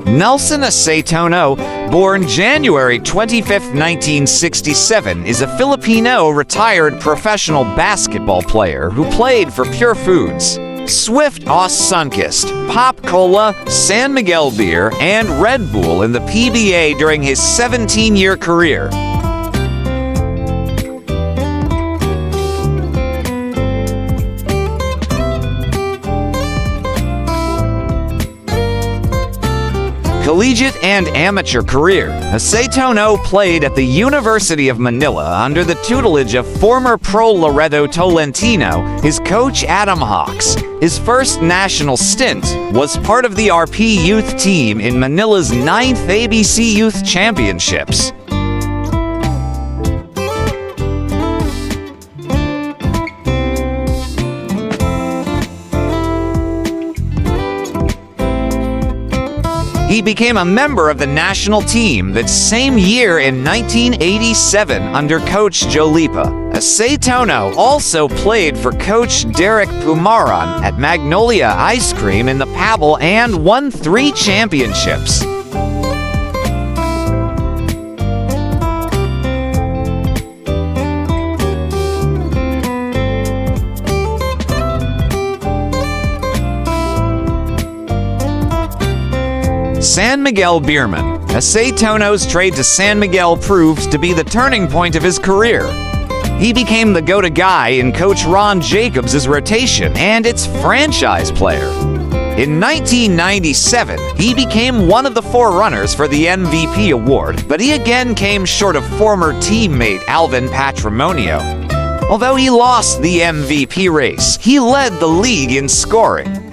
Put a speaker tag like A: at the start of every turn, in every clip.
A: Nelson Asaytono, born January 25, 1967, is a Filipino retired professional basketball player who played for Purefoods, Swift Sunkist, Pop Cola, San Miguel Beer, and Red Bull in the PBA during his 17-year career. Collegiate and amateur career. Asaytono played at the University of Manila under the tutelage of former pro Loreto Tolentino, his coach Adam Hawks. His first national stint was part of the RP youth team in Manila's 9th ABC Youth Championships. He became a member of the national team that same year in 1987 under Coach Jolipa. Asaytono also played for Coach Derek Pumaran at Magnolia Ice Cream in the Pavel and won 3 championships. San Miguel Beerman. Asaytono's trade to San Miguel proves to be the turning point of his career. He became the go-to guy in Coach Ron Jacobs' rotation and its franchise player. In 1997, he became one of the forerunners for the MVP award, but he again came short of former teammate Alvin Patrimonio. Although he lost the MVP race, he led the league in scoring.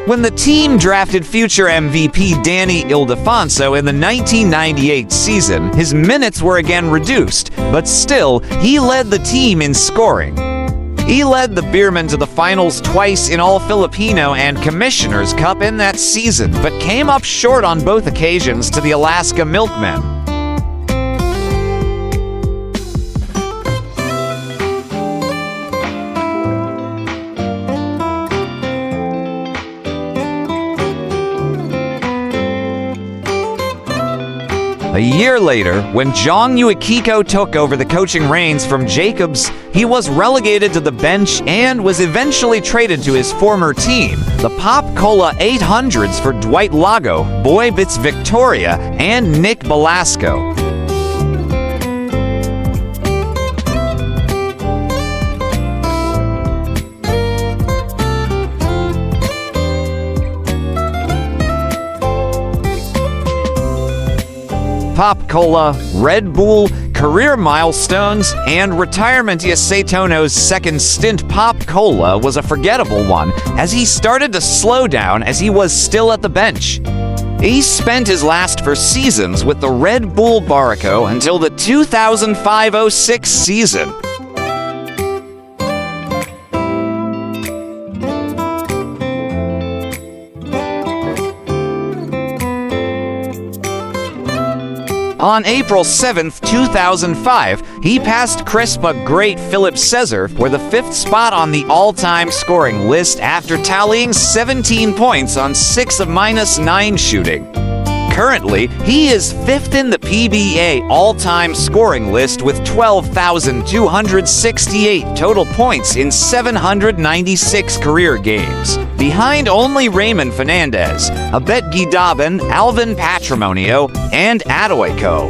A: When the team drafted future MVP Danny Ildefonso in the 1998 season, his minutes were again reduced, but still, he led the team in scoring. He led the Beermen to the finals twice in All-Filipino and Commissioner's Cup in that season, but came up short on both occasions to the Alaska Milkmen. A year later, when Jong Uikiko took over the coaching reins from Jacobs, he was relegated to the bench and was eventually traded to his former team, the Pop Cola 800s, for Dwight Lago, Boy Bits Victoria, and Nick Belasco. Pop Cola, Red Bull, career milestones, and retirement. Asaytono's second stint Pop Cola was a forgettable one, as he started to slow down as he was still at the bench. He spent his last 4 seasons with the Red Bull Barraco until the 2005-06 season. On April 7, 2005, he passed Crispa great Philip Cesar for the 5th spot on the all-time scoring list after tallying 17 points on 6 of -9 shooting. Currently, he is 5th in the PBA all-time scoring list with 12,268 total points in 796 career games, behind only Raymond Fernandez, Abet Gidaban, Alvin Patrimonio, and Adoyco.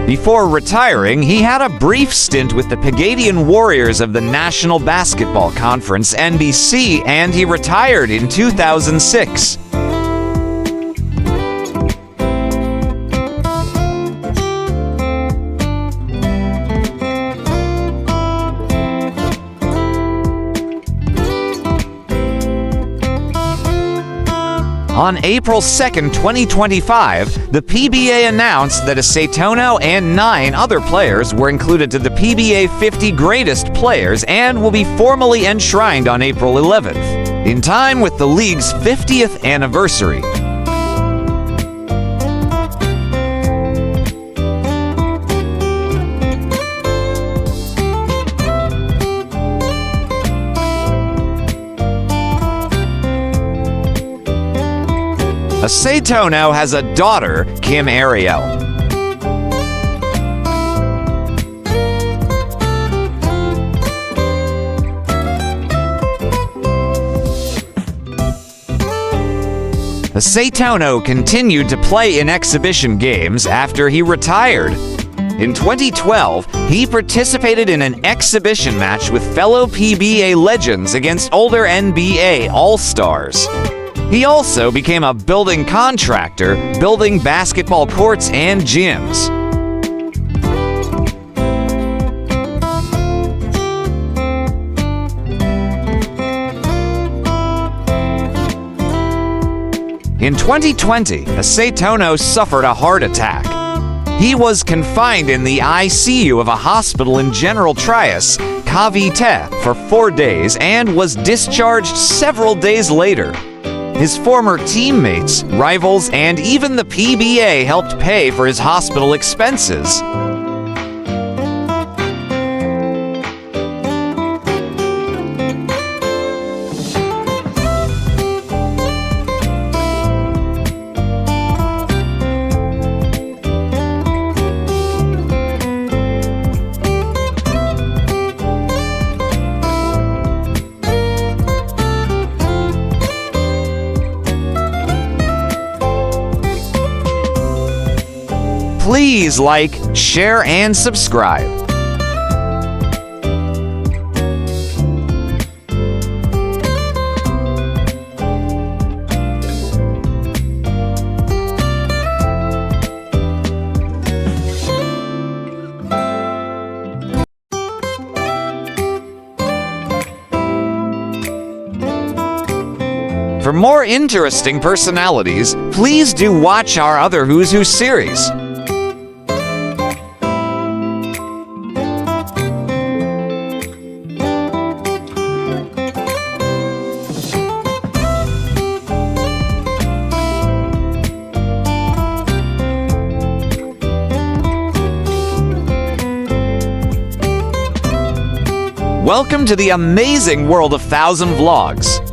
A: Before retiring, he had a brief stint with the Pagadian Warriors of the National Basketball Conference (NBC), and he retired in 2006. On April 2, 2025, the PBA announced that Asaytono and 9 other players were included to the PBA 50 Greatest Players and will be formally enshrined on April 11th, in time with the league's 50th anniversary. Asaytono has a daughter, Kim Ariel. Asaytono continued to play in exhibition games after he retired. In 2012, he participated in an exhibition match with fellow PBA legends against older NBA All-Stars. He also became a building contractor, building basketball courts and gyms. In 2020, Asaytono suffered a heart attack. He was confined in the ICU of a hospital in General Trias, Cavite, for 4 days and was discharged several days later. His former teammates, rivals, and even the PBA helped pay for his hospital expenses. Please like, share, and subscribe. For more interesting personalities, please do watch our other Who's Who series. Welcome to the amazing world of 1000 Vlogs.